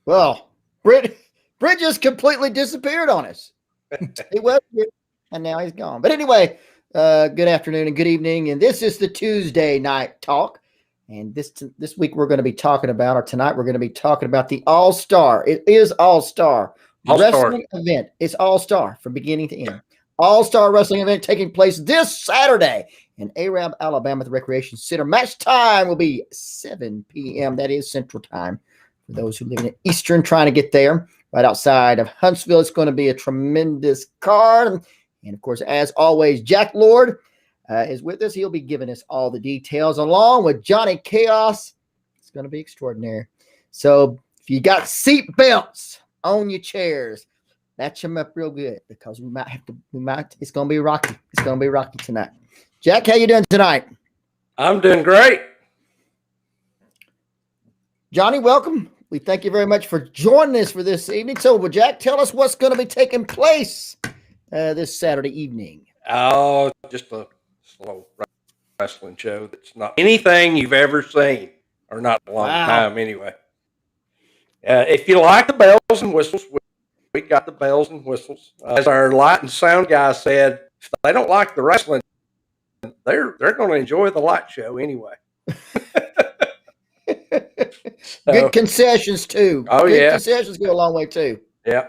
Well, Britt just completely disappeared on us. He was here, and now he's gone. But anyway, good afternoon and good evening. And this is the Tuesday night talk. And this week we're going to be talking about, or tonight we're going to be talking about the All-Star. It is All-Star wrestling event. It's All-Star from beginning to end. All-Star wrestling event taking place this Saturday in Arab, Alabama at the Recreation Center. Match time will be 7 p.m. That is Central Time. For those who live in Eastern trying to get there, right outside of Huntsville, it's going to be a tremendous card. And of course, as always, Jack Lord is with us. He'll be giving us all the details along with Johnny Chaos. It's going to be extraordinary. So if you got seat belts on your chairs, match them up real good because it's going to be rocky. It's going to be rocky tonight. Jack, how you doing tonight? I'm doing great. Johnny, welcome. We thank you very much for joining us for this evening. So, Jack, tell us what's going to be taking place this Saturday evening. Oh, just a slow wrestling show that's not anything you've ever seen, or not a long time anyway. If you like the bells and whistles, we got the bells and whistles. As our light and sound guy said, if they don't like the wrestling, they're going to enjoy the light show anyway. Good concessions too. Oh, Good concessions go a long way too. Yeah.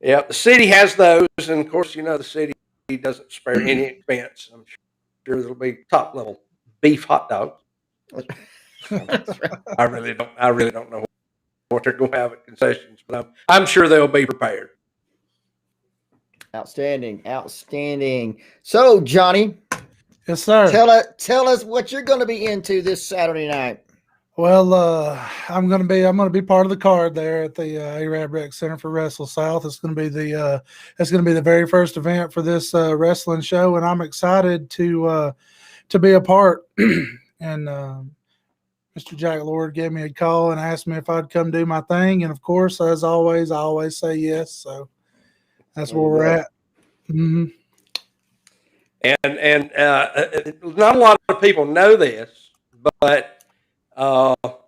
The city has those, and of course, the city doesn't spare any expense. I'm sure there'll be top level beef hot dogs. I really don't know what they're going to have at concessions, but I'm sure they'll be prepared. Outstanding. So, Johnny, yes, sir. Tell us what you're going to be into this Saturday night. Well, I'm going to be part of the card there at the Arab Rec Center for WrestleSouth. It's going to be the very first event for this wrestling show, and I'm excited to be a part. And Mr. Jack Lord gave me a call and asked me if I'd come do my thing, and of course, as always, I always say yes. So that's where we're at. Mm-hmm. And not a lot of people know this, but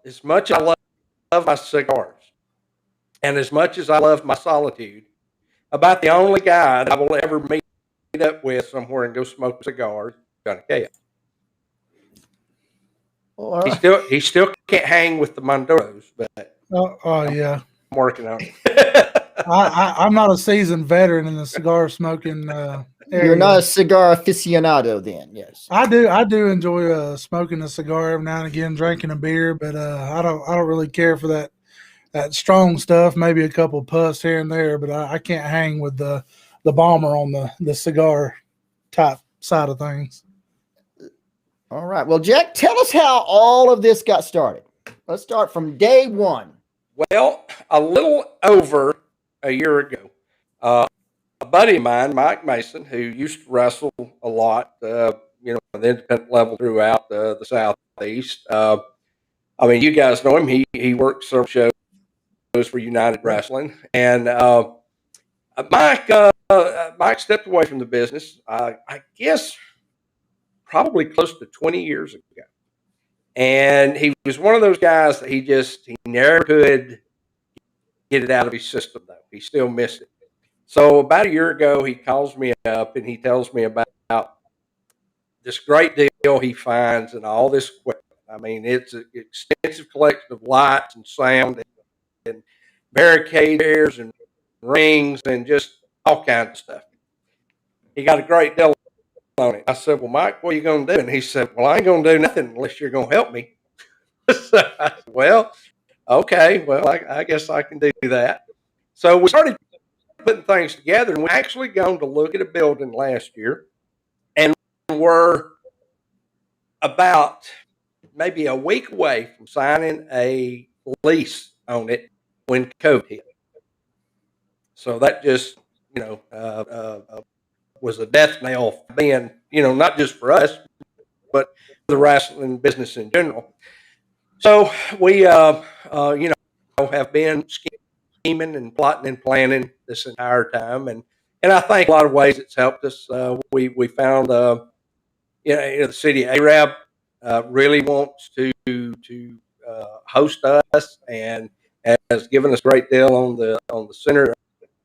as much as I love my cigars, and as much as I love my solitude, about the only guy that I will ever meet up with somewhere and go smoke cigars, Johnny Chaos. He still can't hang with the Mondoros, but yeah, I'm working on it. I'm not a seasoned veteran in the cigar smoking area. You're not a cigar aficionado, then? Yes, I do enjoy smoking a cigar every now and again, drinking a beer, but I don't really care for that strong stuff. Maybe a couple puffs here and there, but I can't hang with the bomber on the cigar type side of things. All right. Well, Jack, tell us how all of this got started. Let's start from day one. Well, a little over a year ago, a buddy of mine, Mike Mason, who used to wrestle a lot, at the independent level throughout the Southeast. You guys know him. He worked several shows for United Wrestling, and Mike stepped away from the business. I guess probably close to 20 years ago, and he was one of those guys that he never could get it out of his system. Though he still missed it. So about a year ago, he calls me up and he tells me about this great deal he finds and all this equipment. I mean, it's an extensive collection of lights and sound and barricade chairs and rings and just all kinds of stuff. He got a great deal on it. I said, well, Mike, what are you going to do? And he said, well, I ain't going to do nothing unless you're going to help me. So I said, well, okay, well, I guess I can do that. So we started putting things together, and we actually gone to look at a building last year, and we're about maybe a week away from signing a lease on it when COVID hit. So that just, was a death knell for being, not just for us, but for the wrestling business in general. So we, have been scheming and plotting and planning this entire time, and I think a lot of ways it's helped us. We found, the city of Arab really wants to host us, and has given us a great deal on the center,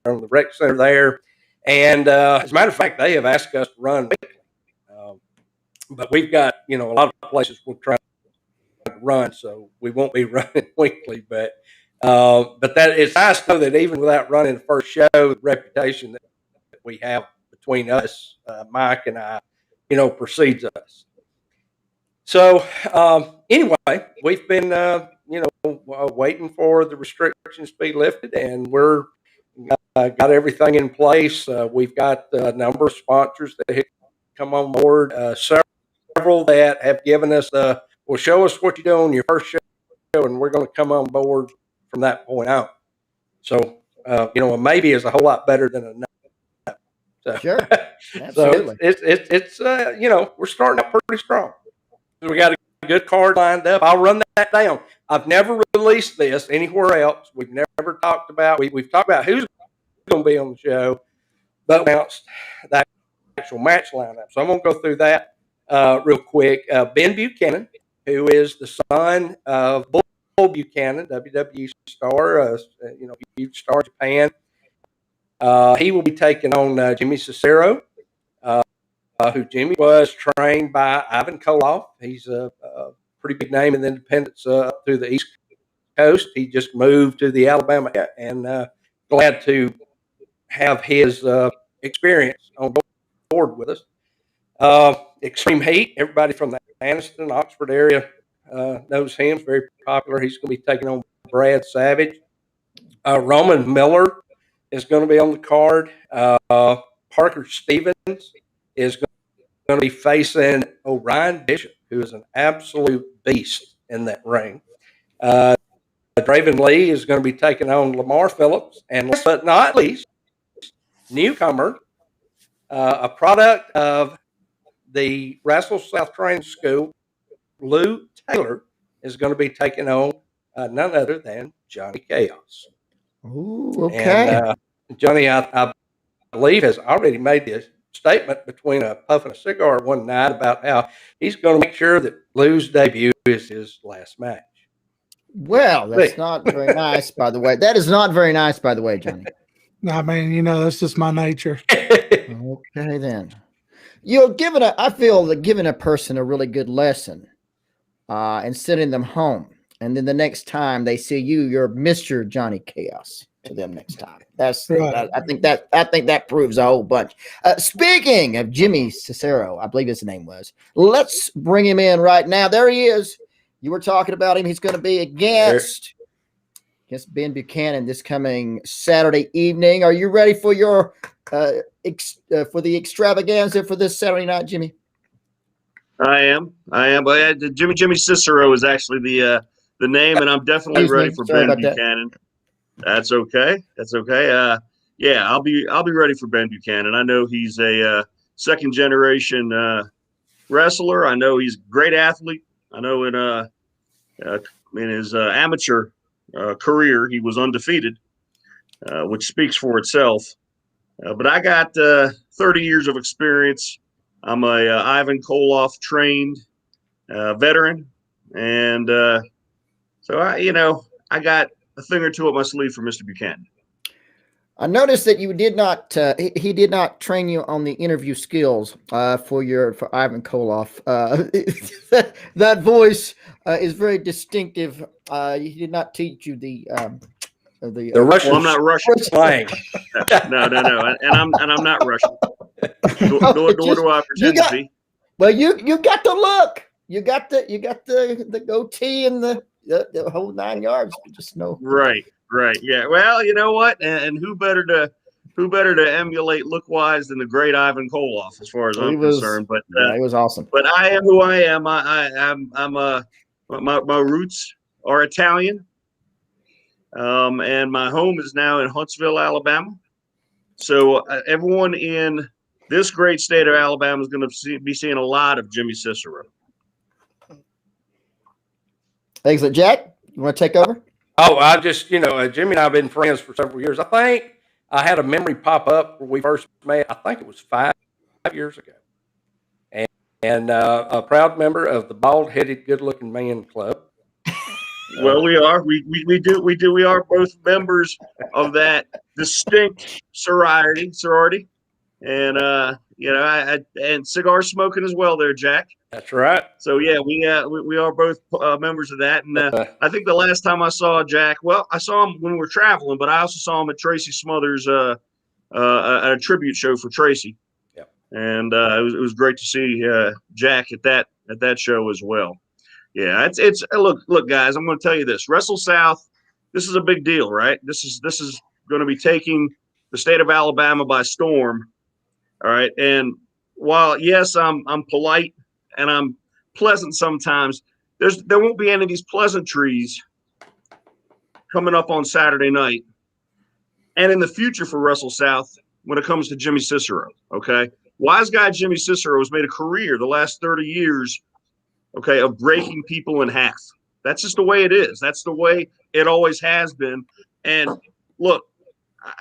on the rec center there. And as a matter of fact, they have asked us to run weekly. But we've got, a lot of places we'll try to run, so we won't be running weekly. But that it's nice to know that even without running the first show, the reputation that we have between us, Mike and I, precedes us. So anyway, we've been, waiting for the restrictions to be lifted, and we're got everything in place. We've got a number of sponsors that have come on board. Several that have given us, well, show us what you do on your first show, and we're going to come on board from that point out. So, a maybe is a whole lot better than a no. So, Sure, absolutely. So it's we're starting out pretty strong. We got a good card lined up. I'll run that down. I've never released this anywhere else. We've never talked about. We've talked about who's going to be on the show, but we announced the actual match lineup. So I'm going to go through that real quick. Ben Buchanan, who is the son of Bull Buchanan, WWE star, huge star in Japan. He will be taking on Jimmy Cesaro, who Jimmy was trained by Ivan Koloff. He's a pretty big name in the independents up through the East Coast. He just moved to the Alabama area, and glad to have his experience on board with us. Extreme Heat, everybody from the Anniston, Oxford area knows him. He's very popular. He's going to be taking on Brad Savage. Roman Miller is going to be on the card. Parker Stevens is going to be facing Orion Bishop, who is an absolute beast in that ring. Draven Lee is going to be taking on Lamar Phillips. And last but not least, newcomer, a product of the WrestleSouth Training School, Lou Taylor is going to be taking on none other than Johnny Chaos. Ooh, okay. And Johnny, I believe, has already made this statement between a puff and a cigar one night about how he's going to make sure that Lou's debut is his last match. Well, that's not very nice, by the way. That is not very nice, by the way, Johnny. I mean, that's just my nature. Okay, then. I feel that giving a person a really good lesson and sending them home, and then the next time they see you, you're Mr. Johnny Chaos to them next time. That's right. I think that proves a whole bunch. Speaking of Jimmy Cesaro, I believe his name was. Let's bring him in right now. There he is. You were talking about him. He's going to be against Ben Buchanan this coming Saturday evening. Are you ready for your for the extravaganza for this Saturday night, Jimmy? I am. But Jimmy Cicero is actually the name, and I'm definitely ready for Ben Buchanan. That's okay. Yeah, I'll be ready for Ben Buchanan. I know he's a second generation wrestler. I know he's a great athlete. I know in his amateur career he was undefeated, which speaks for itself. But I got 30 years of experience. I'm a Ivan Koloff trained veteran, and so I got a thing or two up my sleeve for Mr. Buchanan. I noticed that you did not. He did not train you on the interview skills for Ivan Koloff. That voice is very distinctive. He did not teach you the Russian. Well, I'm not Russian. Slang. No, and I'm not Russian. Nor do I pretend to be. Well, you got the look. You got the goatee and the whole 9 yards. Just know. Right. Yeah. Well, you know what? And who better to emulate look wise than the great Ivan Koloff, as far as I'm concerned. But he was awesome. But I am who I am. My roots are Italian. And my home is now in Huntsville, Alabama. So everyone in this great state of Alabama is going to be seeing a lot of Jimmy Cicero. Excellent. Jack, you want to take over? Oh, I just, Jimmy and I have been friends for several years. I think I had a memory pop up where we first met. I think it was 5 years ago. And a proud member of the Bald-Headed Good-Looking Man Club. Well, we are. We do. We are both members of that distinct sorority, and and cigar smoking as well, there, Jack. That's right. So yeah, we are both members of that, and I think the last time I saw Jack, well, I saw him when we were traveling, but I also saw him at Tracy Smothers' a tribute show for Tracy. Yep. And it was great to see Jack at that show as well. Yeah, it's look, guys, I'm going to tell you this: WrestleSouth, this is a big deal, right? This is going to be taking the state of Alabama by storm. All right, and while yes, I'm polite and I'm pleasant sometimes, there won't be any of these pleasantries coming up on Saturday night and in the future for WrestleSouth when it comes to Jimmy Cesaro. Okay, wise guy Jimmy Cesaro has made a career the last 30 years. Okay, of breaking people in half. That's just the way it is. That's the way it always has been. And look,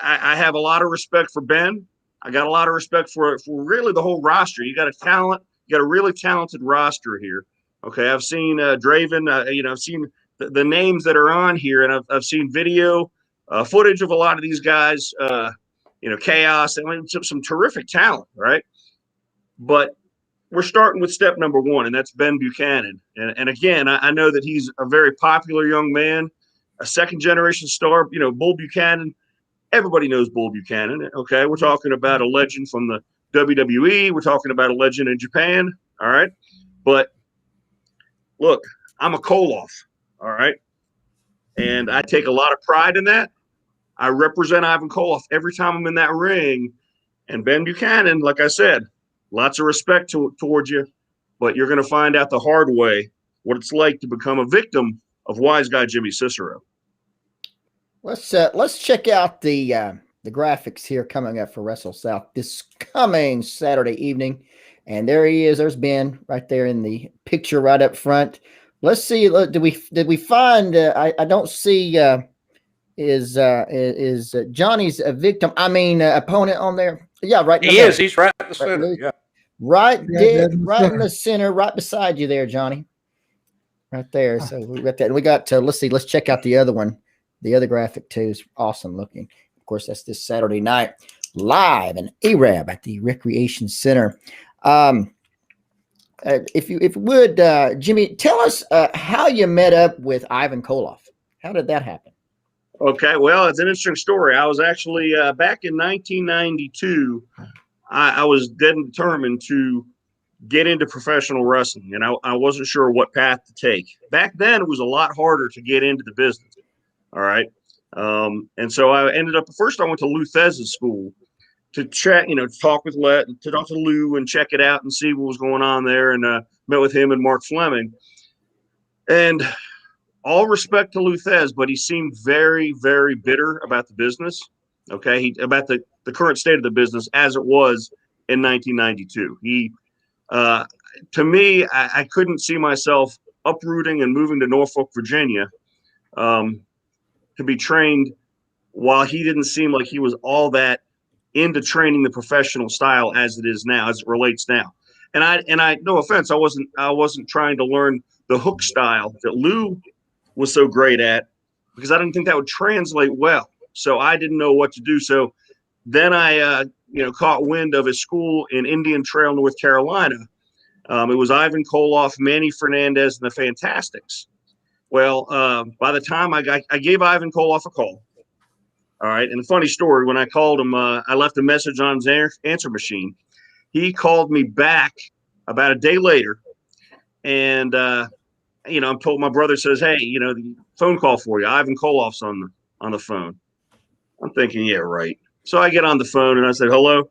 I have a lot of respect for Ben. I got a lot of respect for really the whole roster. You got a really talented roster here. Okay, I've seen Draven. I've seen the names that are on here, and I've seen video footage of a lot of these guys. Chaos. I mean, some terrific talent, right? But we're starting with step number one, and that's Ben Buchanan. And again, I know that he's a very popular young man, a second-generation star. Bull Buchanan, everybody knows Bull Buchanan, okay? We're talking about a legend from the WWE. We're talking about a legend in Japan, all right? But, look, I'm a Koloff, all right? And I take a lot of pride in that. I represent Ivan Koloff every time I'm in that ring. And Ben Buchanan, like I said, lots of respect towards you, but you're going to find out the hard way what it's like to become a victim of wise guy Jimmy Cesaro. Let's check out the graphics here coming up for WrestleSouth this coming Saturday evening, and there he is. There's Ben right there in the picture right up front. Let's see. Did we find? I don't see. Is Johnny's a victim? I mean, opponent on there? Yeah, right. He is. He's right in the center. Right, yeah. Right in the center, right beside you there, Johnny. Right there. So we got that. We got let's check out the other one. The other graphic too is awesome looking. Of course, that's this Saturday night live in Arab at the Recreation Center. If you would, Jimmy, tell us how you met up with Ivan Koloff. How did that happen? Okay, well, it's an interesting story. I was actually back in 1992. I was dead determined to get into professional wrestling, and I wasn't sure what path to take. Back then, it was a lot harder to get into the business. All right, and so I ended up. First, I went to Lou Thesz's school to chat, to talk with to talk to Lou and check it out and see what was going on there, and met with him and Mark Fleming. And all respect to Lou Thesz, but he seemed very, very bitter about the business. Okay, about the current state of the business as it was in 1992. He, to me, I couldn't see myself uprooting and moving to Norfolk, Virginia, to be trained, while he didn't seem like he was all that into training the professional style as it is now, as it relates now. And I, no offense, I wasn't trying to learn the hook style that Lou was so great at, because I didn't think that would translate well. So I didn't know what to do. So then I, caught wind of his school in Indian Trail, North Carolina. It was Ivan Koloff, Manny Fernandez, and the Fantastics. Well, by the time I gave Ivan Koloff a call. All right. And a funny story, when I called him, I left a message on his answer machine. He called me back about a day later. And, I'm told, my brother says, hey, the phone call for you. Ivan Koloff's on the phone. I'm thinking, yeah, right. So I get on the phone and I said, hello.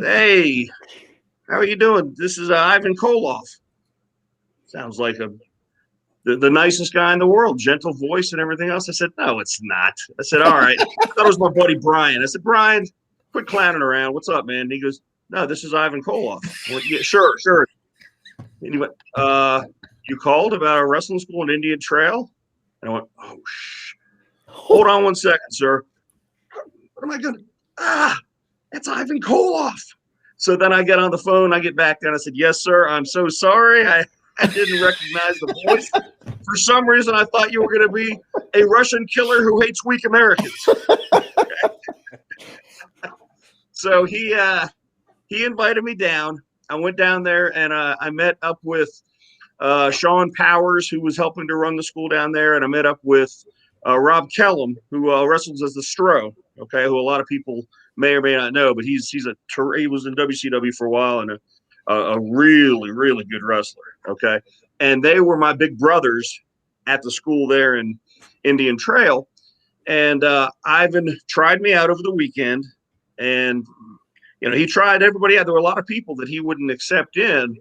Hey, how are you doing? This is Ivan Koloff. Sounds like the nicest guy in the world, gentle voice and everything else. I said, no, it's not. I said, all right. I thought it was my buddy Brian. I said, Brian, quit clowning around. What's up, man? And he goes, no, this is Ivan Koloff. I went, yeah, sure. And he went, you called about a wrestling school in Indian Trail? And I went, oh, hold on one second, sir. What am I going to? That's Ivan Koloff. So then I get on the phone. I get back there and I said, yes, sir. I'm so sorry. I didn't recognize the voice. For some reason, I thought you were going to be a Russian killer who hates weak Americans. So he invited me down. I went down there and I met up with Sean Powers, who was helping to run the school down there, and I met up with Rob Kellum, who wrestles as the Stro. Okay, who a lot of people may or may not know, but he was in WCW for a while and a really, really good wrestler. Okay, and they were my big brothers at the school there in Indian Trail, and Ivan tried me out over the weekend, and he tried everybody out. There were a lot of people that he wouldn't accept in,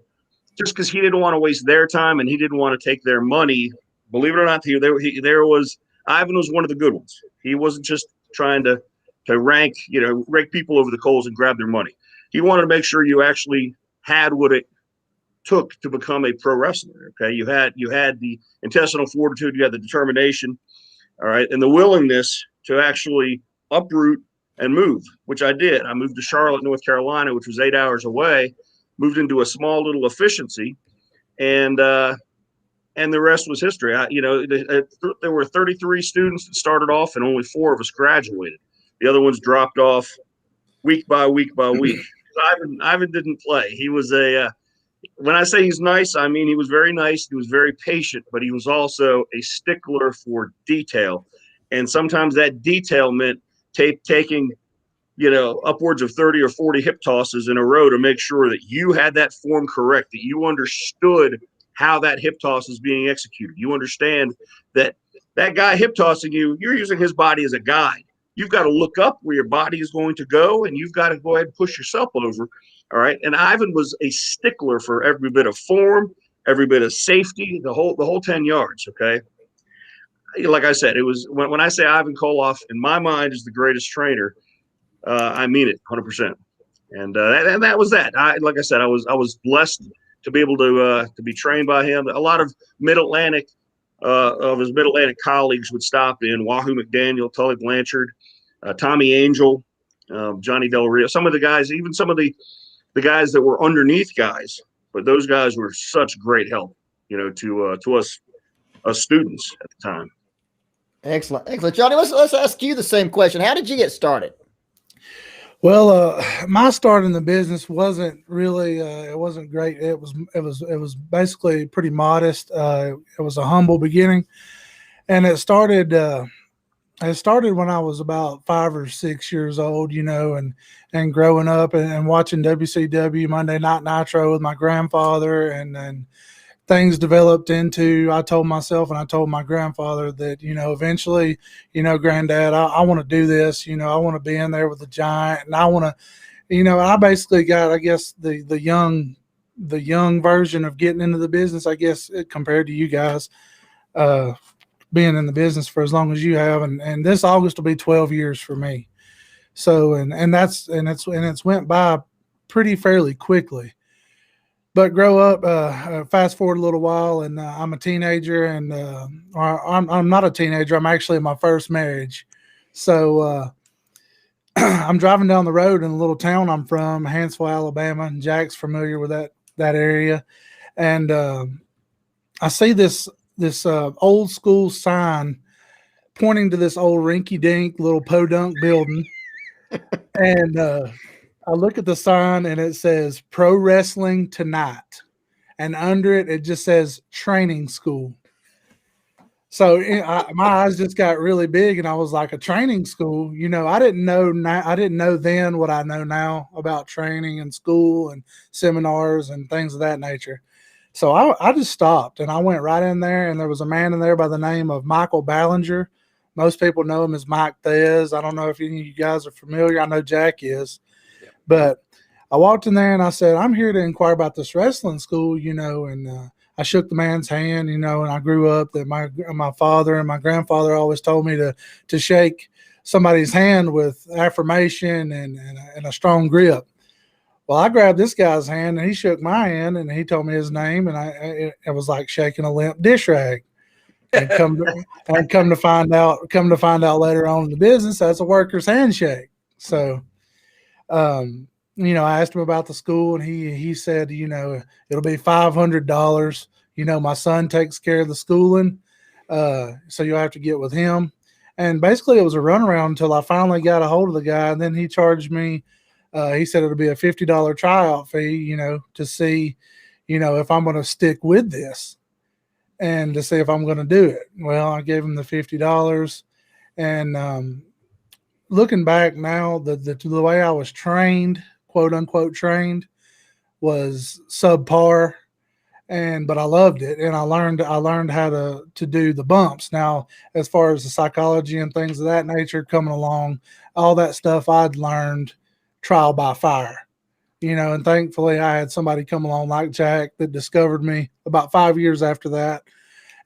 just because he didn't want to waste their time and he didn't want to take their money. Believe it or not, Ivan was one of the good ones. He wasn't just trying to rank people over the coals and grab their money. He wanted to make sure you actually had what it took to become a pro wrestler. Okay, you had the intestinal fortitude, you had the determination, all right, and the willingness to actually uproot and move, which I did. I moved to Charlotte, North Carolina, which was 8 hours away. Moved into a small little efficiency, and the rest was history. There were 33 students that started off, and only 4 of us graduated. The other ones dropped off week by week by week. Ivan didn't play. He was when I say he's nice, I mean he was very nice. He was very patient, but he was also a stickler for detail, and sometimes that detail meant taking upwards of 30 or 40 hip tosses in a row to make sure that you had that form correct, that you understood how that hip toss is being executed. You understand that guy hip tossing you're using his body as a guide. You've got to look up where your body is going to go, and you've got to go ahead and push yourself over. All right. And Ivan was a stickler for every bit of form, every bit of safety, the whole 10 yards. Okay. Like I said, it was when I say Ivan Koloff, in my mind, is the greatest trainer. I mean it 100%. And that was that. Like I said, I was blessed to be able to be trained by him. A lot of Mid-Atlantic of his Mid-Atlantic colleagues would stop in. Wahoo McDaniel, Tully Blanchard, Tommy Angel, Johnny Del Rio. Some of the guys, even some of the guys that were underneath guys, but those guys were such great help, to us students at the time. Excellent. Johnny, let's ask you the same question. How did you get started? Well, my start in the business wasn't really, it wasn't great. It was basically pretty modest. It was a humble beginning, and it started when I was about 5 or 6 years old, and growing up and watching WCW Monday Night Nitro with my grandfather, and then things developed into, I told myself and I told my grandfather that, eventually, Granddad, I want to do this, I want to be in there with the Giant, and I want to, I basically got, I guess, the young version of getting into the business, I guess, compared to you guys, being in the business for as long as you have. And this August will be 12 years for me. So, and it's went by pretty fairly quickly. But grow up, fast forward a little while, and I'm a teenager, and I'm not a teenager. I'm actually in my first marriage. So I'm driving down the road in a little town I'm from, Hansville, Alabama. And Jack's familiar with that area. And I see this old school sign pointing to this old rinky-dink little podunk building. And I look at the sign and it says Pro Wrestling Tonight, and under it just says training school. So my eyes just got really big, and I was like, a training school? I didn't know then what I know now about training and school and seminars and things of that nature. So I just stopped, and I went right in there, and there was a man in there by the name of Michael Ballinger. Most people know him as Mike Thez. I don't know if any of you guys are familiar. I know Jack is. But I walked in there and I said, I'm here to inquire about this wrestling school, and I shook the man's hand, and I grew up that my father and my grandfather always told me to shake somebody's hand with affirmation and a strong grip. Well, I grabbed this guy's hand and he shook my hand and he told me his name, and it was like shaking a limp dish rag. And come to find out later on in the business, that's a worker's handshake. So I asked him about the school, and he said, it'll be $500. My son takes care of the schooling, So you'll have to get with him. And basically, it was a runaround until I finally got a hold of the guy. And then he charged me. He said it'll be a $50 tryout fee, to see, if I'm going to stick with this and to see if I'm going to do it. Well, I gave him the $50. And looking back now, the way I was trained, quote unquote trained, was subpar. But I loved it, and I learned how to do the bumps. Now, as far as the psychology and things of that nature coming along, all that stuff I'd learned trial by fire, and thankfully I had somebody come along like Jack that discovered me about 5 years after that.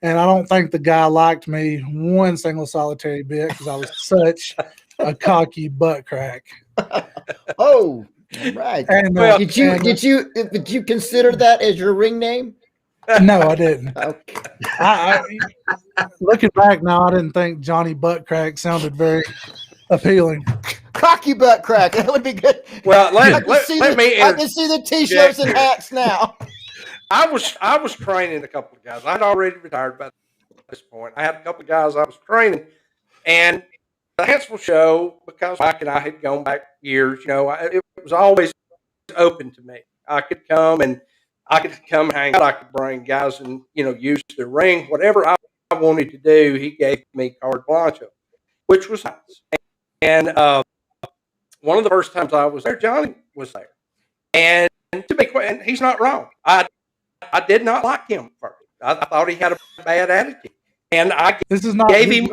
And I don't think the guy liked me one single solitary bit because I was such a cocky butt crack. Oh, right. And did you consider that as your ring name? No, I didn't. Okay. I looking back now, I didn't think Johnny Butt Crack sounded very appealing. Cocky butt crack. That would be good. Well, I can see the t-shirts and hats now. I was training a couple of guys. I'd already retired by this point. I had a couple of guys I was training, and the Huntsville show, because Mike and I had gone back years, it was always open to me. I could come hang out. I could bring guys and use the ring, whatever I wanted to do. He gave me carte blanche, which was nice. And one of the first times I was there, Johnny was there, and to be quite, and he's not wrong. I did not like him first. I thought he had a bad attitude, and I gave him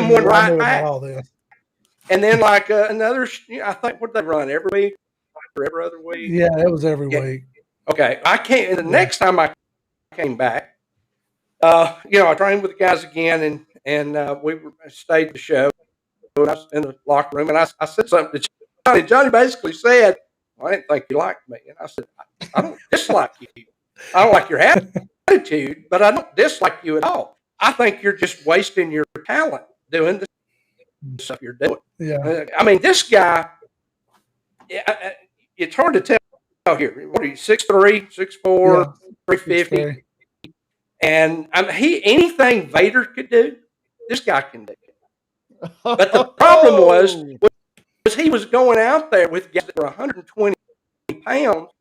one right back. And then another, I think, what did they run every week or every other week? Yeah, it was every week. Okay, the next time I came back, I trained with the guys again, and we stayed the show. And I was in the locker room, and I said something to Johnny. Johnny basically said, "I didn't think you liked me," and I said, "I don't dislike you. I don't like your attitude, but I don't dislike you at all. I think you're just wasting your talent doing the stuff you're doing." Yeah, I mean, this guy. It's hard to tell here. What are you? 6'3", 6'4", 350, and anything Vader could do, this guy can do. But the problem was he was going out there with guys that were 120 pounds,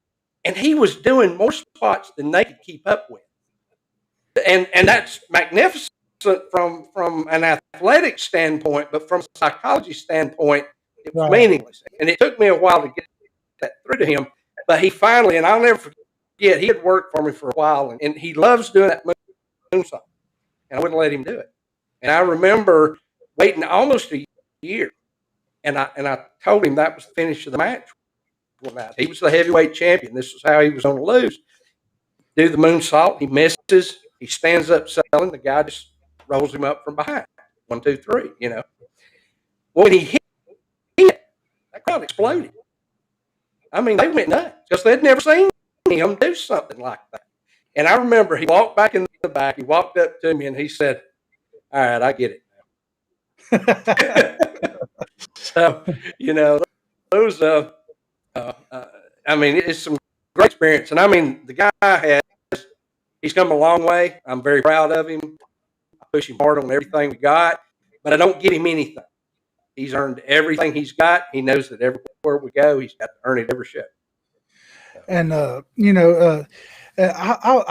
and he was doing more spots than they could keep up with. And that's magnificent from an athletic standpoint, but from a psychology standpoint, it was meaningless. And it took me a while to get that through to him. But he finally, and I'll never forget, he had worked for me for a while, and he loves doing that moonsault. And I wouldn't let him do it. And I remember waiting almost a year, and I told him that was the finish of the match. He was the heavyweight champion. This was how he was going to lose. Do the moonsault. He misses. He stands up selling. The guy just rolls him up from behind. 1, 2, 3, Well, when he hit, that crowd exploded. I mean, they went nuts because they'd never seen him do something like that. And I remember he walked back in the back. He walked up to me and he said, "All right, I get it now." So, those, I mean, it's some great experience. And I mean, the guy he's come a long way. I'm very proud of him. I push him hard on everything we got, but I don't give him anything. He's earned everything he's got. He knows that everywhere we go, he's got to earn it every show. And I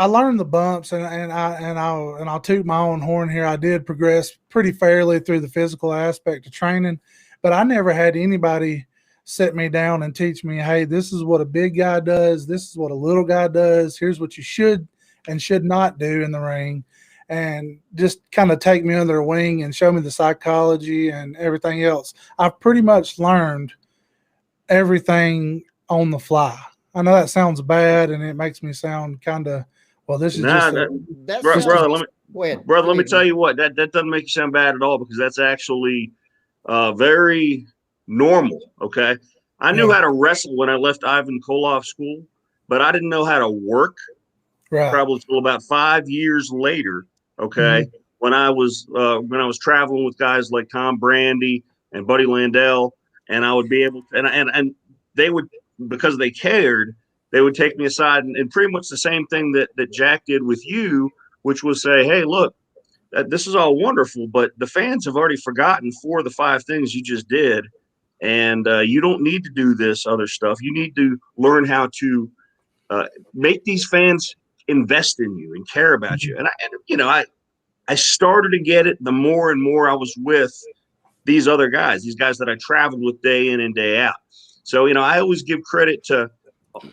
learned the bumps, and I'll toot my own horn here. I did progress pretty fairly through the physical aspect of training, but I never had anybody sit me down and teach me, hey, this is what a big guy does. This is what a little guy does. Here's what you should and should not do in the ring. And just kind of take me under their wing and show me the psychology and everything else. I've pretty much learned everything on the fly. I know that sounds bad, and it makes me sound kind of, well, this is brother. Let me tell you what, that doesn't make you sound bad at all, because that's actually very normal. Okay, I knew how to wrestle when I left Ivan Koloff school, but I didn't know how to work. Right. Probably until about 5 years later. Okay, when I was traveling with guys like Tom Brandy and Buddy Landell, and I would be able to, and they would, because they cared, they would take me aside and pretty much the same thing that Jack did with you, which was say, hey, look, this is all wonderful, but the fans have already forgotten 4 of the 5 things you just did. And you don't need to do this other stuff. You need to learn how to make these fans invest in you and care about you. And I started to get it the more and more I was with these other guys, these guys that I traveled with day in and day out. So, I always give credit to,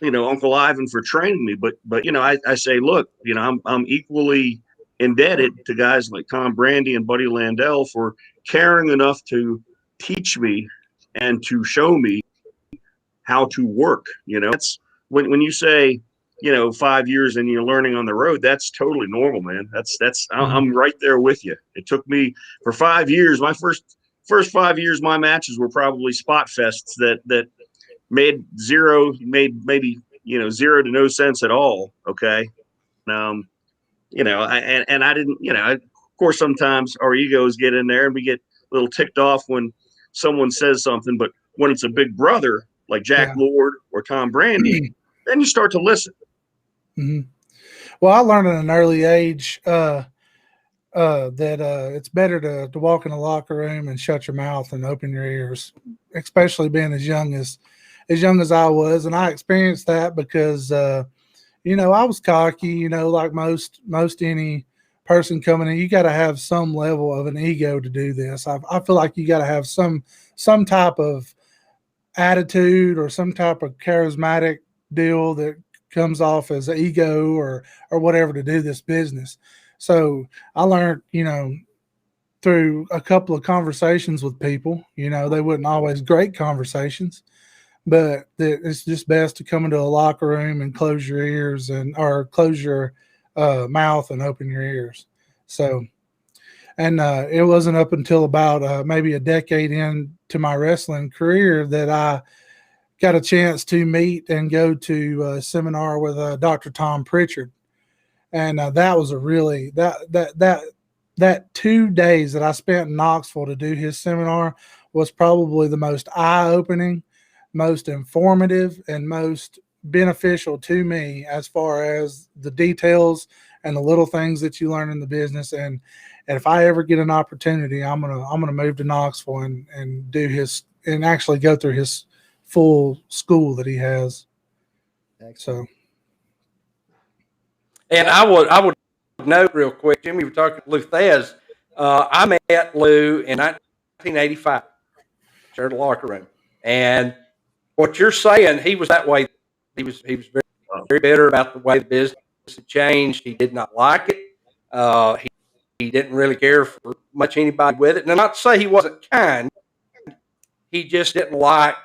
Uncle Ivan for training me, but I say, look, I'm equally indebted to guys like Tom Brandy and Buddy Landell for caring enough to teach me and to show me how to work. It's when you say, 5 years and you're learning on the road, that's totally normal, man. I'm right there with you. It took me for 5 years. My first 5 years, my matches were probably spot fests that made maybe 0 to no sense at all. Okay. I didn't, of course, sometimes our egos get in there and we get a little ticked off when someone says something, but when it's a big brother like Jack Lord or Tom Brandy, then you start to listen. Mm-hmm. Well, I learned at an early age that it's better to walk in the locker room and shut your mouth and open your ears, especially being as young as I was. And I experienced that because, I was cocky, like most any person coming in. You got to have some level of an ego to do this. I feel like you got to have some type of attitude or some type of charismatic deal that comes off as an ego or whatever to do this business. So I learned, through a couple of conversations with people, they wasn't always great conversations, but it's just best to come into a locker room and close your ears or close your mouth and open your ears. So, and it wasn't up until about maybe a decade into my wrestling career that I got a chance to meet and go to a seminar with Dr. Tom Pritchard. And that was a really, that 2 days that I spent in Knoxville to do his seminar was probably the most eye-opening, most informative, and most beneficial to me as far as the details and the little things that you learn in the business. And if I ever get an opportunity, I'm gonna move to Knoxville and do his and actually go through his full school that he has. So, and I would note real quick, Jimmy, you were talking to Lou Thez. I met Lou in 1985, shared a locker room, and what you're saying, he was that way. He was very, very bitter about the way the business had changed. He did not like it. He didn't really care for much anybody with it. And not to say he wasn't kind, he just didn't like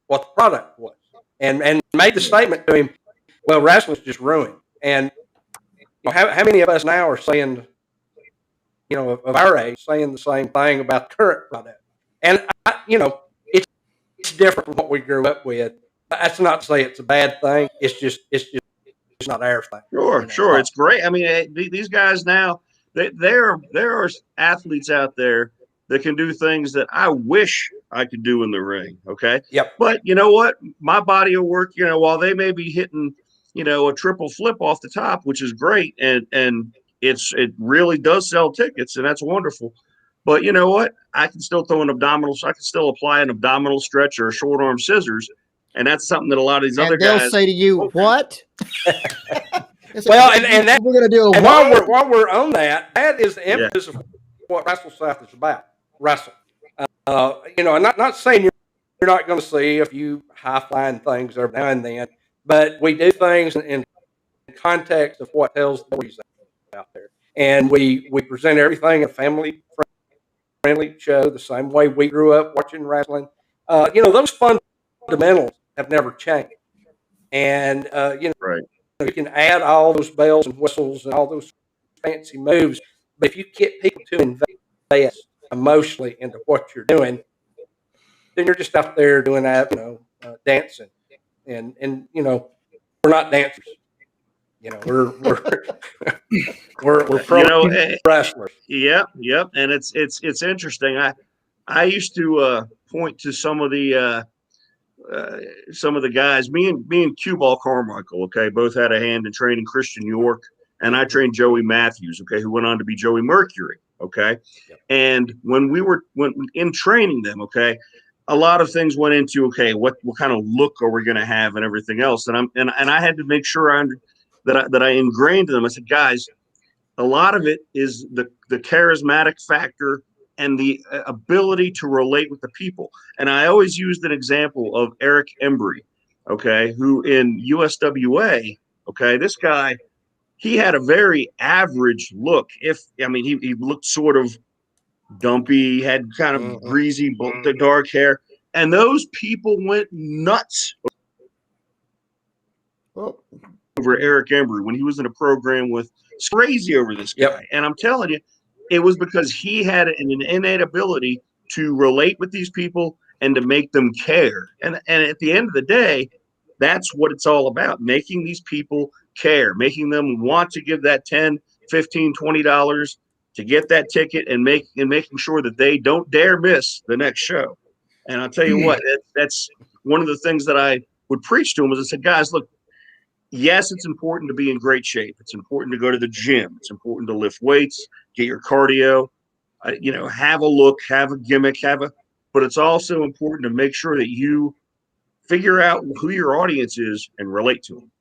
what the product was, and made the statement to him, "Well, wrestling's just ruined." And how many of us now are saying, of our age, saying the same thing about the current product? And it's different from what we grew up with. That's not to say it's a bad thing. It's just not our thing. Sure. It's great. I mean, these guys now, there are athletes out there that can do things that I wish I could do in the ring. Okay. Yep. But you know what? My body will work, while they may be hitting, a triple flip off the top, which is great. And it really does sell tickets, and that's wonderful. But you know what? I can still throw an abdominal. So I can still apply an abdominal stretch or a short arm scissors. And that's something that a lot of these other guys. They'll say to you, what? Well, and that, we're going to do and while we're on that is the emphasis of what WrestleSouth is about. Wrestle. I'm not saying you're not going to see a few high-flying things every now and then, but we do things in context of what tells the stories out there. And we present everything in a family-friendly show the same way we grew up watching wrestling. Those fundamentals have never changed. And, right. You can add all those bells and whistles and all those fancy moves, but if you get people to invest emotionally into what you're doing, then you're just out there doing that, dancing, and we're not dancers. We're pro wrestlers. Yep, and it's interesting. I used to point to some of the guys. Me and Q Ball Carmichael, okay, both had a hand in training Christian York and I trained Joey Matthews, okay, who went on to be Joey Mercury, okay. Yep. And when in training them, okay, a lot of things went into, okay, what kind of look are we going to have and everything else, and I had to make sure that I ingrained them. I said, guys, a lot of it is the charismatic factor and the ability to relate with the people. And I always used an example of Eric Embry, okay, who in USWA, okay, this guy, he had a very average look. He looked sort of dumpy, had kind of greasy, dark hair, and those people went nuts over Eric Embry when he was in a program with crazy over this guy. Yep. And I'm telling you, it was because he had an innate ability to relate with these people and to make them care. And at the end of the day, that's what it's all about, making these people care, making them want to give that $10, $15, $20 to get that ticket and making sure that they don't dare miss the next show. And I'll tell you what, that's one of the things that I would preach to them. Was I said, guys, look, yes, it's important to be in great shape. It's important to go to the gym. It's important to lift weights, get your cardio, have a look, have a gimmick, but it's also important to make sure that you figure out who your audience is and relate to them.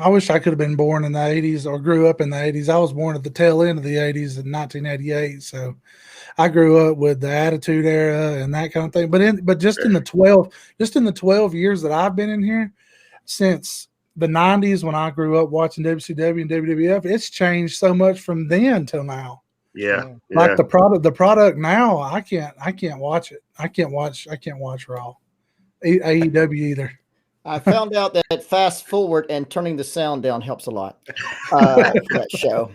I wish I could have been born in the 80s or grew up in the 80s. I was born at the tail end of the 80s in 1988. So I grew up with the Attitude Era and that kind of thing. But just in the 12 years that I've been in here, since the 90s when I grew up watching WCW and WWF, it's changed so much from then till now. Yeah. Like the product now, I can't watch it. I can't watch Raw, AEW either. I found out that fast forward and turning the sound down helps a lot for that show.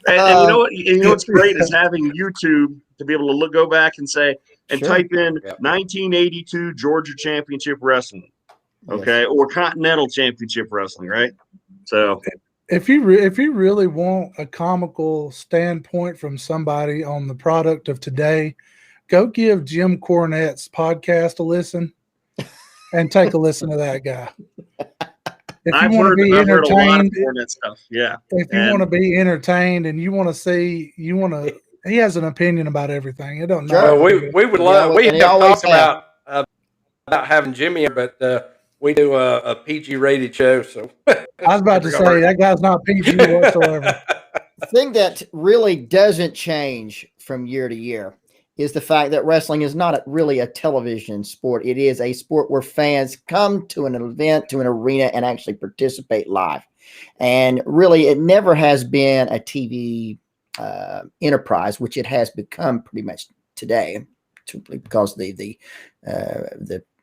And you know what's great is having YouTube to be able to go back and say and type in 1982 Georgia Championship Wrestling, okay, yes, or Continental Championship Wrestling, right? So if you really want a comical standpoint from somebody on the product of today, go give Jim Cornette's podcast a listen. And take a listen to that guy. If you want to be entertained, if you want to be entertained and you want to see, he has an opinion about everything. It don't matter. Well, we would love. We have talked about having Jimmy, but we do a PG rated show. So I was about to say that guy's not PG whatsoever. The thing that really doesn't change from year to year is the fact that wrestling is not really a television sport. It is a sport where fans come to an event, to an arena, and actually participate live. And really, it never has been a TV enterprise, which it has become pretty much today, because the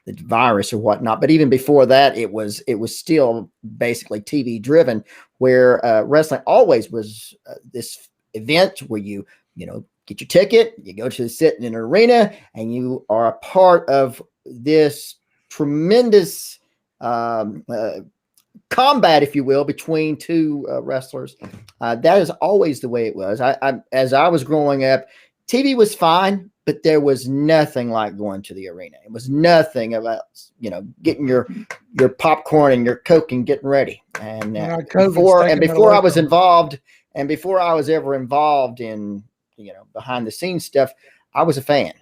virus or whatnot. But even before that, it was still basically TV driven, where wrestling always was this event where you get your ticket, you go to sit in an arena, and you are a part of this tremendous combat, if you will, between two wrestlers. That is always the way it was. As I was growing up, TV was fine, but there was nothing like going to the arena. It was nothing about, getting your popcorn and your Coke and getting ready. And before I was ever involved in behind the scenes stuff, I was a fan.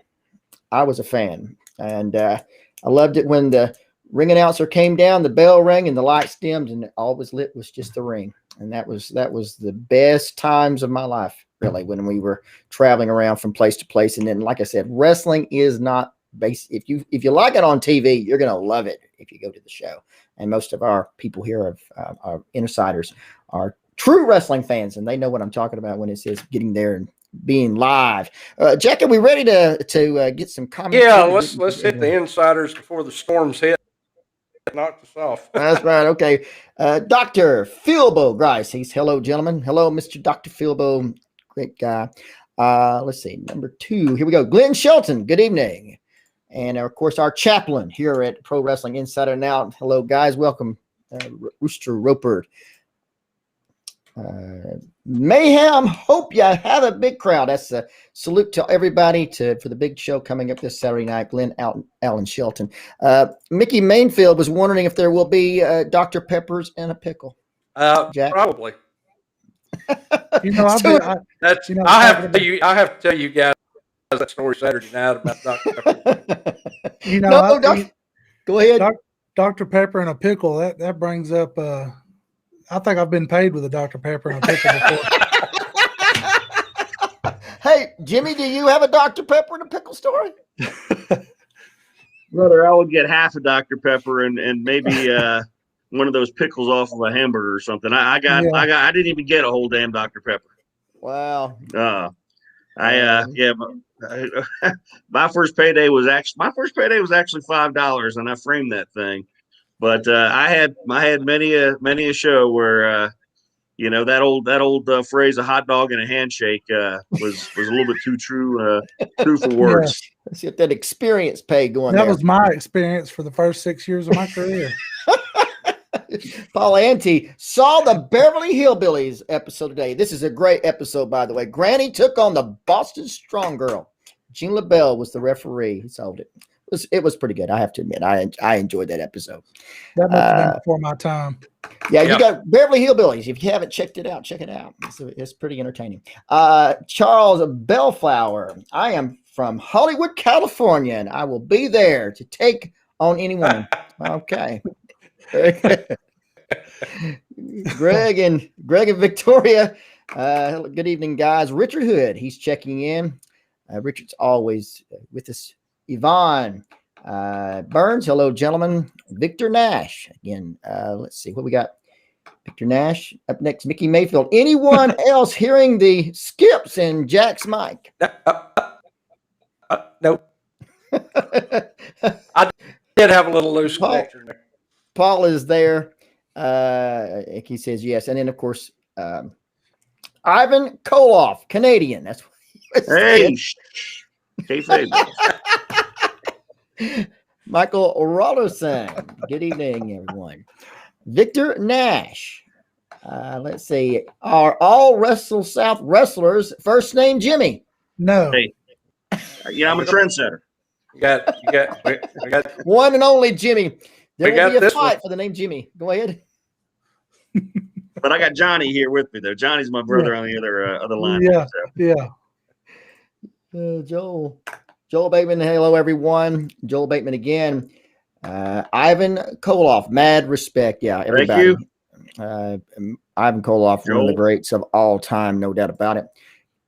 And I loved it when the ring announcer came down, the bell rang, and the lights dimmed, and all was lit was just the ring. And that was the best times of my life, really, when we were traveling around from place to place. And then, like I said, wrestling is not base. If you like it on TV, you're gonna love it if you go to the show. And most of our people here, our insiders, are true wrestling fans, and they know what I'm talking about when it says getting there and being live. Jack, are we ready to get some comments? Yeah, let's hit the insiders before the storms hit. Knocked us off. That's right. Okay. Dr. Philbo Grice. Hello, gentlemen. Hello, Mr. Dr. Philbo. Great guy. Let's see. Number 2. Here we go. Glenn Shelton. Good evening. And of course, our chaplain here at Pro Wrestling Insider Now. Hello, guys. Welcome, Rooster Roper. Mayhem, hope you have a big crowd. That's a salute to everybody for the big show coming up this Saturday night. Glenn, Alan Shelton. Mickey Mainfield was wondering if there will be Dr. Peppers and a pickle. Jack? Probably. You know, So- That's. You know, I have to tell you guys that story Saturday night about Dr. Pepper. you know, no, go ahead. Dr. Pepper and a pickle. That brings up. I think I've been paid with a Dr. Pepper and a pickle before. Hey, Jimmy, do you have a Dr. Pepper and a pickle story? Brother, I would get half a Dr. Pepper and maybe one of those pickles off of a hamburger or something. I didn't even get a whole damn Dr. Pepper. Wow. My first payday was actually $5, and I framed that thing. But I had many a show where that old phrase, a hot dog and a handshake, was a little bit too true for words. Yeah. Let's get that experience pay going. That there. was my experience for the first 6 years of my career. Paul Ante saw the Beverly Hillbillies episode today. This is a great episode, by the way. Granny took on the Boston Strong Girl. Gene LaBelle was the referee. He solved it. It was pretty good. I have to admit, I enjoyed that episode. That must have been before my time. Yeah, you got Beverly Hillbillies. If you haven't checked it out, check it out. It's pretty entertaining. Charles Bellflower. I am from Hollywood, California, and I will be there to take on anyone. Okay. Greg and Victoria. Good evening, guys. Richard Hood. He's checking in. Richard's always with us. Yvonne Burns. Hello, gentlemen. Victor Nash. Again, let's see what we got. Victor Nash. Up next, Mickey Mayfield. Anyone else hearing the skips in Jack's mic? Nope. I did have a little loose connection there. Paul is there. He says yes. And then, of course, Ivan Koloff, Canadian. That's what he was saying. Michael Rollerson. Good evening, everyone. Victor Nash. Let's see. Are all WrestleSouth wrestlers first name Jimmy? No. Hey. Yeah, I'm a trendsetter. We got one and only Jimmy. There will be a fight one for the name Jimmy. Go ahead. But I got Johnny here with me, though. Johnny's my brother on the other line. Yeah, so. yeah. Joel Bateman. Hello, everyone. Joel Bateman again. Ivan Koloff. Mad respect. Yeah, everybody. Thank you. Ivan Koloff, one of the greats of all time, no doubt about it.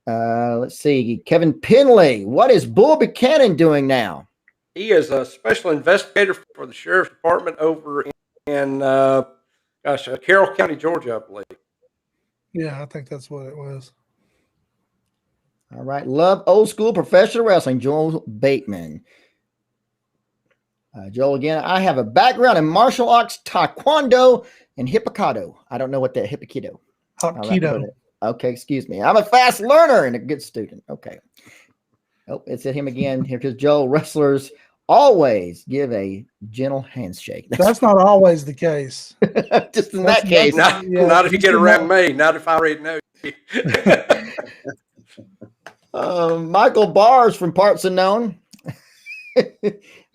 Let's see. Kevin Penley. What is Bull Buchanan doing now? He is a special investigator for the sheriff's department over in Carroll County, Georgia, I believe. Yeah, I think that's what it was. All right. Love old school professional wrestling. Joel Bateman. Joel again. I have a background in martial arts, taekwondo, and hippocato. I don't know what that hippocato. Hapkido. Okay, excuse me. I'm a fast learner and a good student. Okay. Oh, it's at him again. Here because Joel, wrestlers always give a gentle handshake. That's not always the case. Just in that case. Not if you get around me. Not if I already know you. Michael Barr from Parts Unknown.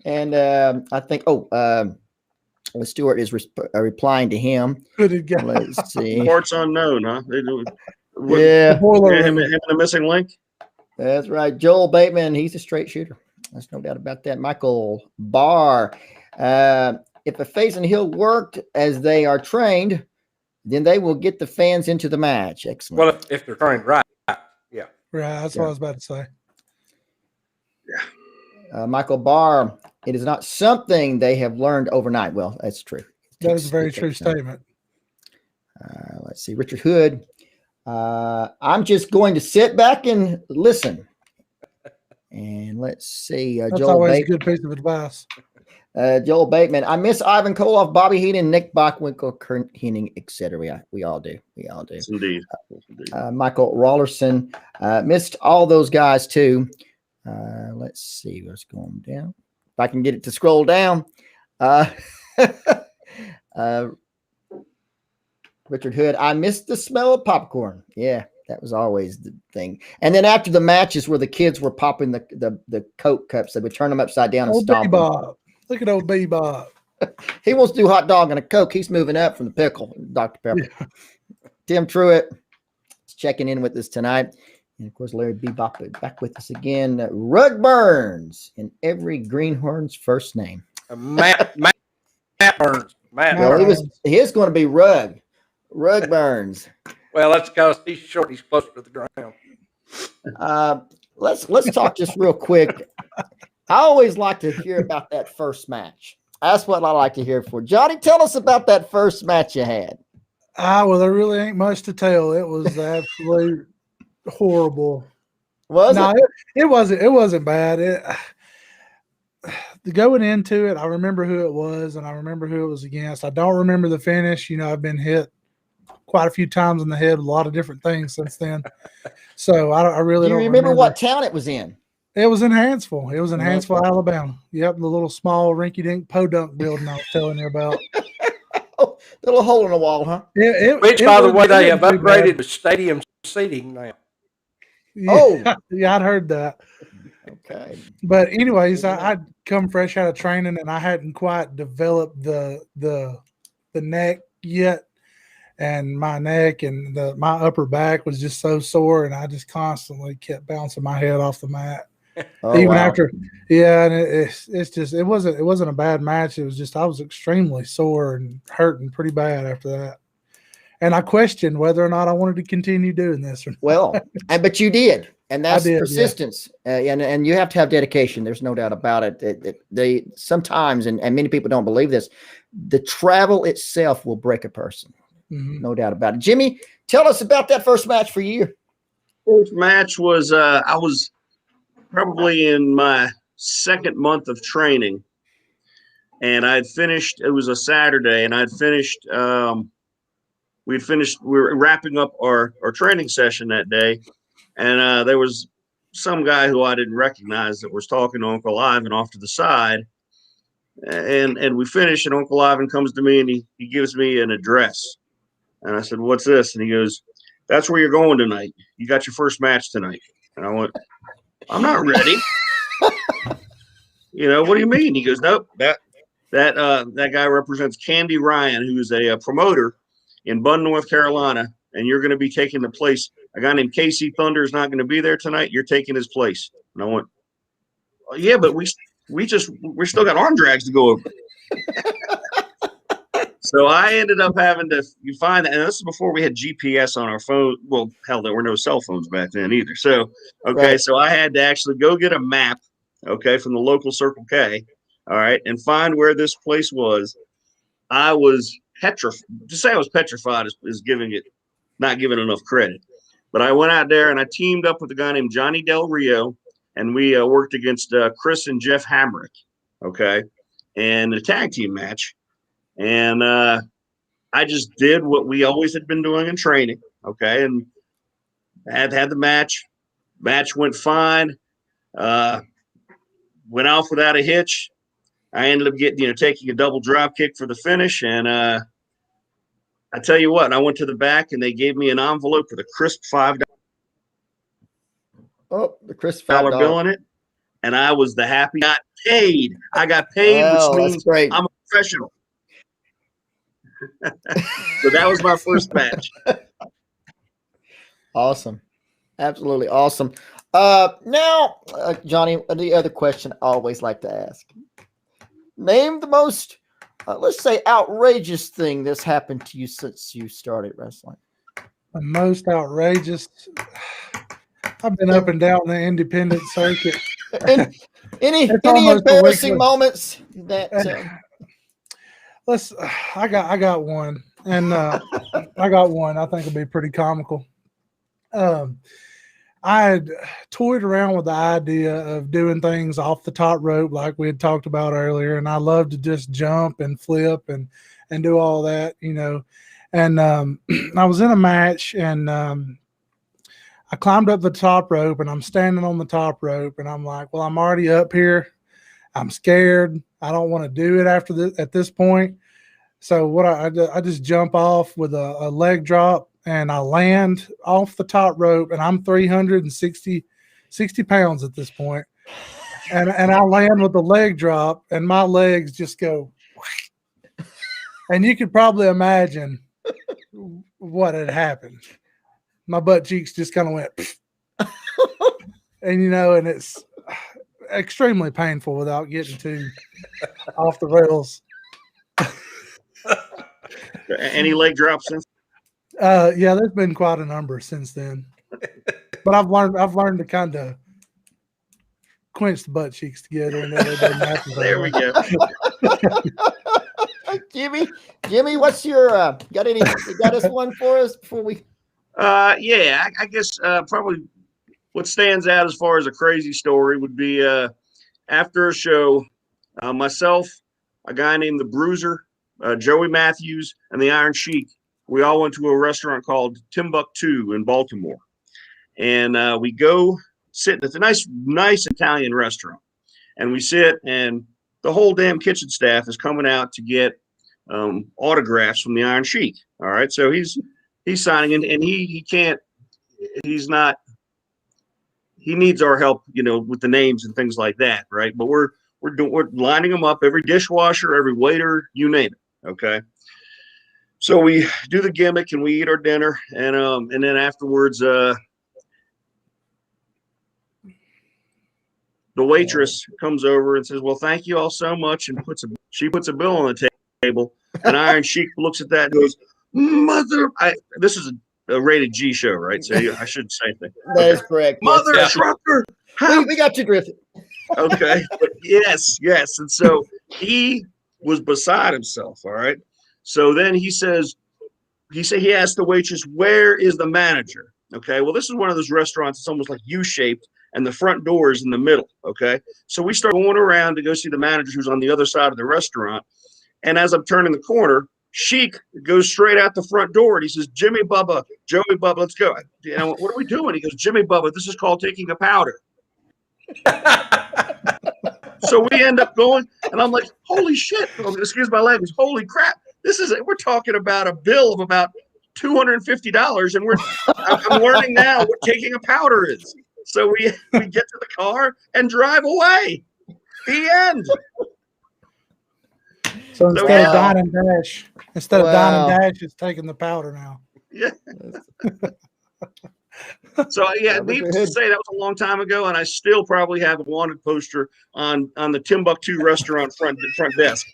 And I think, Stewart is replying to him. Let's see. Parts Unknown, huh? Yeah. Him and the missing link? That's right. Joel Bateman, he's a straight shooter. There's no doubt about that. Michael Barr. If a face and heel worked as they are trained, then they will get the fans into the match. Excellent. Well, if they're trained right. Yeah. Right. That's what I was about to say. Yeah. Michael Barr, it is not something they have learned overnight. Well, that's true. That is a very true statement. Let's see. Richard Hood. I'm just going to sit back and listen. And let's see. That's Joel always Bateman. a good piece of advice. Joel Bateman. I miss Ivan Koloff, Bobby Heenan, Nick Bockwinkel, Kurt Hennig, etc. We all do. We all do. Yes, indeed. Michael Rollerson. Missed all those guys too. Let's see what's going down. If I can get it to scroll down. Richard Hood. I missed the smell of popcorn. Yeah, that was always the thing. And then after the matches where the kids were popping the Coke cups, they would turn them upside down and Old stomp them. Bebop. Look at old Bebop. He wants to do hot dog and a Coke. He's moving up from the pickle, Dr. Pepper. Yeah. Tim Truitt is checking in with us tonight. And, of course, Larry Bebop back with us again. Rug Burns in every greenhorn's first name. Matt Burns. He is going to be Rug Burns. Well, that's because he's short. He's closer to the ground. Let's talk just real quick. I always like to hear about that first match. That's what I like to hear for. Johnny, tell us about that first match you had. Well, there really ain't much to tell. It was absolutely horrible. Was it? It wasn't. It wasn't bad. Going into it, I remember who it was, and I remember who it was against. I don't remember the finish. I've been hit quite a few times in the head with a lot of different things since then. So I really don't remember what town it was in. It was in Hansville. It was in Hansville, Alabama. Yep, the little small rinky-dink podunk building I was telling you about. Oh, little hole in the wall, huh? Which, by the way, they have upgraded to stadium seating now. Yeah, yeah, I'd heard that. Okay. But anyways, I'd come fresh out of training, and I hadn't quite developed the neck yet. And my neck and my upper back was just so sore, and I just constantly kept bouncing my head off the mat. After, and it wasn't a bad match. It was just I was extremely sore and hurting pretty bad after that, and I questioned whether or not I wanted to continue doing this. But you did, and that's persistence, and you have to have dedication. There's no doubt about it. They sometimes, and many people don't believe this, the travel itself will break a person. Mm-hmm. No doubt about it. Jimmy, tell us about that first match for you. First match was I was probably in my second month of training, and I had finished. It was a Saturday, and I'd finished. We were wrapping up our training session that day, and there was some guy who I didn't recognize that was talking to Uncle Ivan off to the side, and we finished, and Uncle Ivan comes to me and he gives me an address. And I said, "What's this?" And he goes, "That's where you're going tonight. You got your first match tonight." And I went, "I'm not ready." What do you mean? He goes, "Nope, that guy represents Candy Ryan, who's a promoter in Bunn, North Carolina, and you're going to be taking the place. A guy named Casey Thunder is not going to be there tonight. You're taking his place." And I went, "Yeah, but we still got arm drags to go over." So I ended up having to find that, and this is before we had GPS on our phone. Well, hell, there were no cell phones back then either. So, right. So I had to actually go get a map, from the local Circle K, all right, and find where this place was. I was petrified. To say I was petrified is not giving enough credit. But I went out there and I teamed up with a guy named Johnny Del Rio, and we worked against Chris and Jeff Hamrick, in a tag team match. And I just did what we always had been doing in training, and had the match. Match went fine. Went off without a hitch. I ended up taking a double drop kick for the finish. And I tell you what, I went to the back and they gave me an envelope with a crisp $5. Oh, the crisp $5 bill in it. And I was the happy. I got paid, which means I'm a professional. So that was my first match. Awesome. Absolutely awesome. Now, Johnny, the other question I always like to ask. Name the most, let's say, outrageous thing that's happened to you since you started wrestling. The most outrageous? I've been up and down the independent circuit. Any embarrassing moments that... I got one, and I got one I think will be pretty comical. I had toyed around with the idea of doing things off the top rope like we had talked about earlier, and I love to just jump and flip and do all that, And I was in a match, and I climbed up the top rope, and I'm standing on the top rope, and I'm like, well, I'm already up here. I'm scared. I don't want to do it at this point. So what I just jump off with a leg drop, and I land off the top rope, and I'm 360 pounds at this point. And I land with the leg drop, and my legs just go And you could probably imagine what had happened. My butt cheeks just kind of went, and and it's extremely painful without getting too off the rails. Any leg drops since? Yeah, there's been quite a number since then. But I've learned to kind of quench the butt cheeks together, and then it doesn't happen. There we go. Jimmy, what's your you got us one for us before we? Yeah, I guess probably what stands out as far as a crazy story would be after a show, myself, a guy named the Bruiser, Joey Matthews, and the Iron Sheik. We all went to a restaurant called Timbuktu in Baltimore, and we go sit. It's a nice Italian restaurant, and we sit, and the whole damn kitchen staff is coming out to get autographs from the Iron Sheik. All right, so he's signing in, and he can't. He's not. He needs our help, with the names and things like that, right? But we're lining them up. Every dishwasher, every waiter, you name it. Okay. So we do the gimmick and we eat our dinner, and then afterwards, the waitress comes over and says, "Well, thank you all so much," and she puts a bill on the table, and Iron Sheik looks at that and goes, "Mother!" This is a rated G show, right? So I shouldn't say anything. That is correct. Mother trucker. We got you, Griffin. Okay, but yes, and so he was beside himself. All right. So then he asked the waitress, "Where is the manager?" Okay. Well, this is one of those restaurants. It's almost like U-shaped, and the front door is in the middle. Okay. So we start going around to go see the manager who's on the other side of the restaurant. And as I'm turning the corner, Sheik goes straight out the front door and he says, "Jimmy Bubba, Joey Bubba, let's go." What are we doing? He goes, "Jimmy Bubba, this is called taking a powder." So we end up going, and I'm like, "Holy shit!" Excuse my language. Holy crap! We're talking about a bill of about $250, and I'm learning now what taking a powder is. So we get to the car and drive away. The end. So instead of dine and dash, it's taking the powder now. Yeah. So needless to say, that was a long time ago, and I still probably have a wanted poster on the Timbuktu restaurant front desk.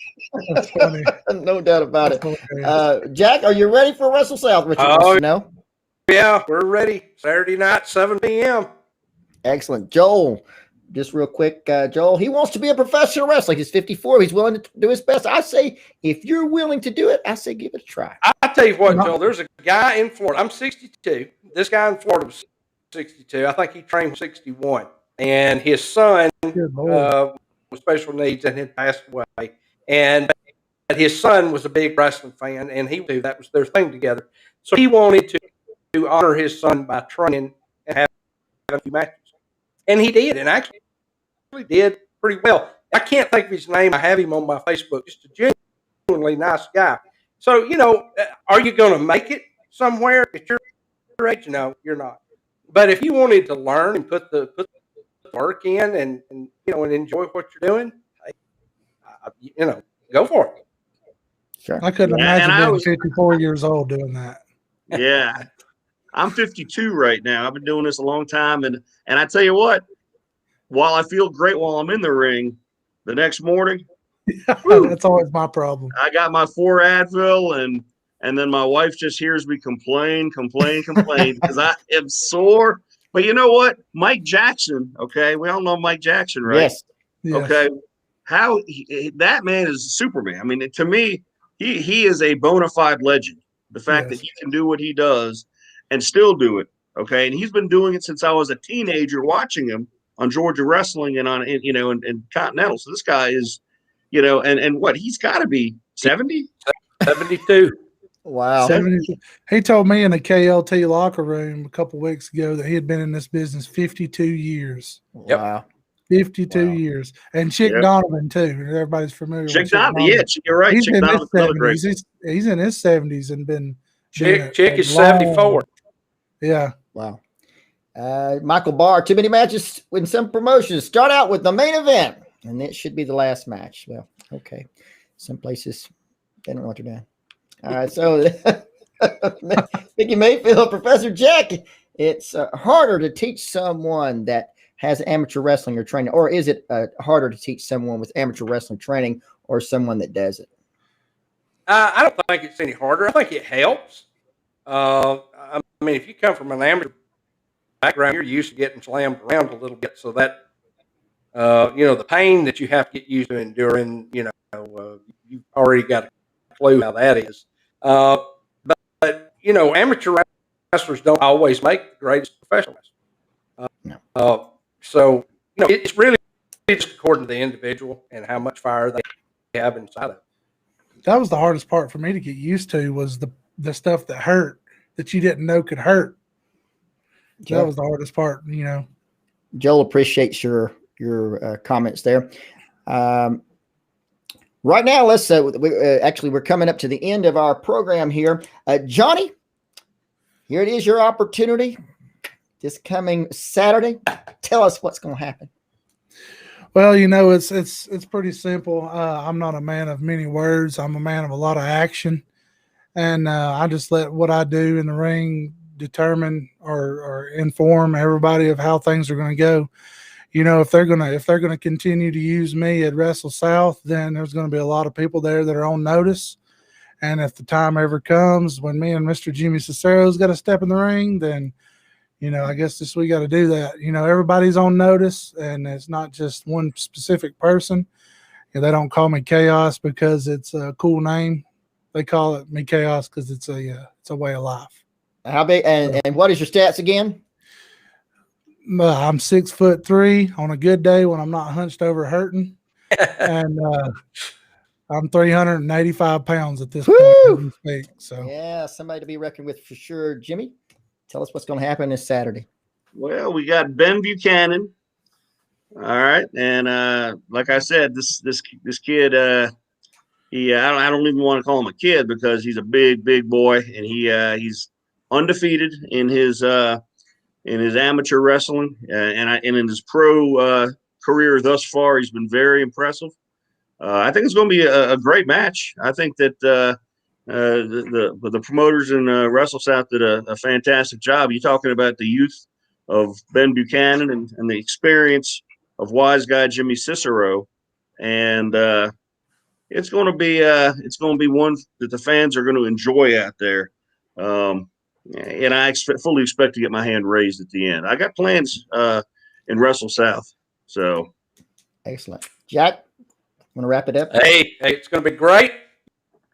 That's funny. No doubt about it. Jack, are you ready for WrestleSouth? No. Yeah, we're ready. Saturday night, 7 p.m. Excellent. Joel, just real quick, Joel, he wants to be a professional wrestler. He's 54. He's willing to do his best. I say, if you're willing to do it, I say give it a try. I'll tell you what, Joel, there's a guy in Florida. I'm 62. This guy in Florida was 62. I think he trained 61. And his son with special needs and had passed away. And his son was a big wrestling fan, and that was their thing together. So he wanted to honor his son by training and having a few matches. And he did, and actually did pretty well. I can't think of his name. I have him on my Facebook. Just a genuinely nice guy. So, are you going to make it somewhere at your age? No, you're not. But if you wanted to learn and put the work in and enjoy what you're doing, go for it. Sure. I couldn't imagine being 54 years old doing that. Yeah. I'm 52 right now. I've been doing this a long time, and I tell you what, while I feel great while I'm in the ring, the next morning, that's always my problem. I got my 4 Advil, and then my wife just hears me complain because I am sore. But you know what? Mike Jackson, okay? We all know Mike Jackson, right? Yes. Okay. That man is Superman. I mean, to me, he is a bona fide legend. The fact that he can do what he does and still do it, okay? And he's been doing it since I was a teenager, watching him on Georgia Wrestling and on and Continental. So this guy is, and what, he's got to be 70, 72. Wow. 70. He told me in the KLT locker room a couple of weeks ago that he had been in this business 52 years. Wow. 52 years. And Chick Donovan, too. Everybody's familiar with Chick Donovan. Yeah, you're right. He's Chick in Donovan's another great. He's in his 70s and been. Chick is 74. Yeah. Wow. Michael Barr, too many matches in some promotions. Start out with the main event, and it should be the last match. Well, okay. Some places They don't know what they're doing. All right, so Mickey Mayfield, Professor Jack, it's harder to teach someone that has amateur wrestling or training, or is it harder to teach someone with amateur wrestling training or someone that does it? I don't think it's any harder. I think it helps. I mean, if you come from an amateur background, you're used to getting slammed around a little bit, so that the pain that you have to get used to enduring, you've already got a clue how that is. But amateur wrestlers don't always make the greatest professional wrestlers. So it's really just according to the individual and how much fire they have inside of it. That was the hardest part for me to get used to, was the stuff that hurt, that you didn't know could hurt. Joe, that was the hardest part, Joel appreciates your comments there. Right now, let's we're coming up to the end of our program here. Johnny, here it is, your opportunity this coming Saturday. Tell us what's going to happen. Well, it's pretty simple. I'm not a man of many words. I'm a man of a lot of action, and I just let what I do in the ring determine or inform everybody of how things are going to go. If they're gonna continue to use me at WrestleSouth, then there's going to be a lot of people there that are on notice. And if the time ever comes when me and Mr. Jimmy Cesaro's got to step in the ring, then I guess we got to do that. Everybody's on notice, and it's not just one specific person. They don't call me Chaos because it's a cool name. They call me Chaos because it's a way of life. How big and what is your stats again? I'm 6'3" on a good day when I'm not hunched over hurting, and I'm 385 pounds at this point. So yeah, somebody to be reckoned with for sure. Jimmy, tell us what's going to happen this Saturday. Well, we got Ben Buchanan. All right, and like I said, this kid, I don't even want to call him a kid because he's a big boy, and he's undefeated in his amateur wrestling, and in his pro career thus far, he's been very impressive. I think it's going to be a great match. I think that the promoters in WrestleSouth did a fantastic job. You're talking about the youth of Ben Buchanan and the experience of wise guy Jimmy Cesaro, and it's going to be one that the fans are going to enjoy out there. And I fully expect to get my hand raised at the end. I got plans in WrestleSouth. So excellent. Jack, want to wrap it up? Hey, it's going to be great.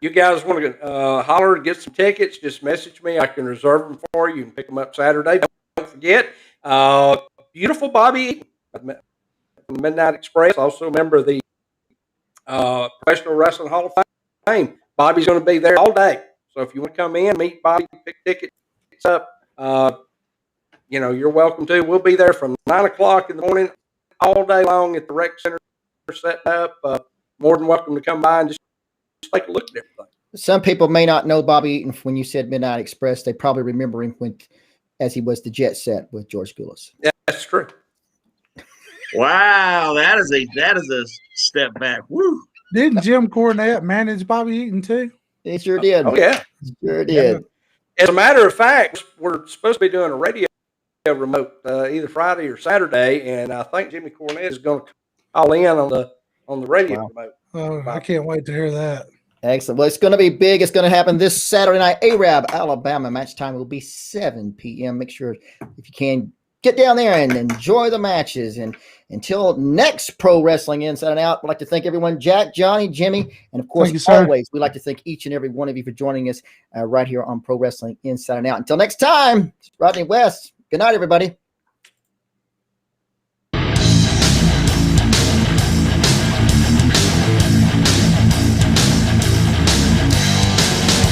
You guys want to holler and get some tickets, just message me. I can reserve them for you. You can pick them up Saturday. Don't forget, beautiful Bobby Eaton, Midnight Express, also a member of the Professional Wrestling Hall of Fame. Bobby's going to be there all day. So if you want to come in, meet Bobby, pick tickets up, you're welcome to. We'll be there from 9 o'clock in the morning all day long at the rec center setting up. More than welcome to come by and just take a look at everything. Some people may not know Bobby Eaton. When you said Midnight Express, they probably remember him as he was the Jet Set with George Goulas. Yeah, that's true. Wow, that is a step back. Woo! Didn't Jim Cornette manage Bobby Eaton too? He sure did. Oh yeah, sure did. Yeah. As a matter of fact, we're supposed to be doing a radio remote either Friday or Saturday, and I think Jimmy Cornette is going to call in on the radio remote. Oh, I can't wait to hear that. Excellent. Well, it's going to be big. It's going to happen this Saturday night. Arab, Alabama. Match time will be 7 p.m. Make sure, if you can, get down there and enjoy the matches. And until next Pro Wrestling Inside and Out, I'd like to thank everyone, Jack, Johnny, Jimmy, and of course, always, we'd like to thank each and every one of you for joining us right here on Pro Wrestling Inside and Out. Until next time, it's Rodney West. Good night, everybody.